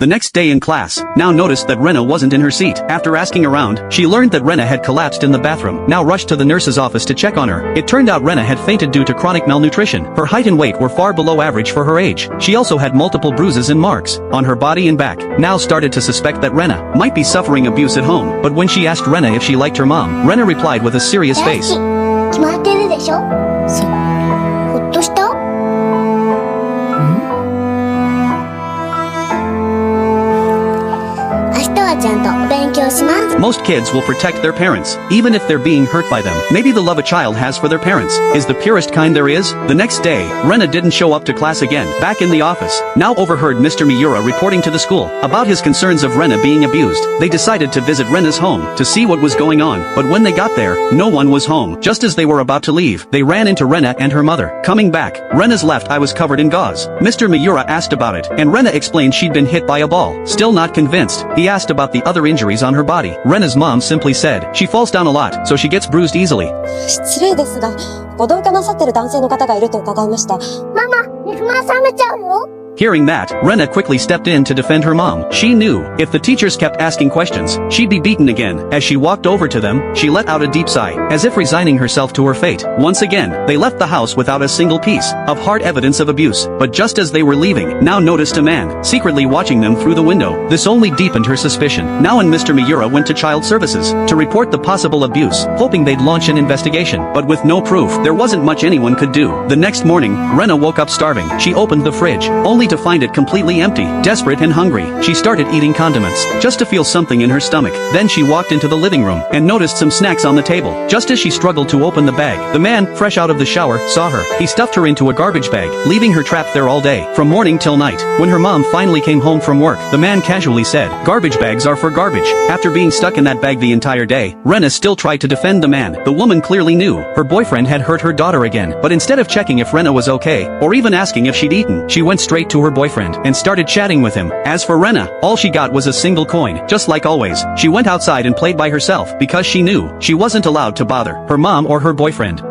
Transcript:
The next day in class, now noticed that Rena wasn't in her seat. After asking around, she learned that Rena had collapsed in the bathroom. Now rushed to the nurse's office to check on her. It turned out Rena had fainted due to chronic malnutrition. Her height and weight were far below average for her age. She also had multiple bruises and marks on her body and back. Now started to suspect that Rena might be suffering abuse at home. But when she asked Rena if she liked her mom, Rena replied with a serious face. 決まってるでしょ。そう。ほっとした？明日はちゃんとお勉強します。 Most kids will protect their parents, even if they're being hurt by them. Maybe the love a child has for their parents is the purest kind there is. The next day, Rena didn't show up to class again. Back in the office, now overheard Mr. Miura reporting to the school about his concerns of Rena being abused. They decided to visit Rena's home to see what was going on, but when they got there, no one was home. Just as they were about to leave, they ran into Rena and her mother. Coming back, Rena's left eye was covered in gauze. Mr. Miura asked about it, and Rena explained she'd been hit by a ball. Still not convinced, he asked about the other injuries on her body. Rena's mom simply said, she falls down a lot, so she gets bruised easily. 失礼ですが、ご同居なさってる男性の方がいると伺いました。ママ、肉まん冷めちゃうよ。 Hearing that, Rena quickly stepped in to defend her mom. She knew, if the teachers kept asking questions, she'd be beaten again. As she walked over to them, she let out a deep sigh, as if resigning herself to her fate. Once again, they left the house without a single piece of hard evidence of abuse. But just as they were leaving, now noticed a man, secretly watching them through the window. This only deepened her suspicion. Now and Mr. Miura went to Child Services to report the possible abuse, hoping they'd launch an investigation. But with no proof, there wasn't much anyone could do. The next morning, Rena woke up starving. She opened the fridge, only to find it completely empty. Desperate and hungry, she started eating condiments, just to feel something in her stomach. Then she walked into the living room, and noticed some snacks on the table. Just as she struggled to open the bag, the man, fresh out of the shower, saw her. He stuffed her into a garbage bag, leaving her trapped there all day, from morning till night. When her mom finally came home from work, the man casually said, "Garbage bags are for garbage." After being stuck in that bag the entire day, Rena still tried to defend the man. The woman clearly knew her boyfriend had hurt her daughter again, but instead of checking if Rena was okay, or even asking if she'd eaten, she went straight to her boyfriend and started chatting with him. As for Rena, all she got was a single coin. Just like always, she went outside and played by herself because she knew she wasn't allowed to bother her mom or her boyfriend.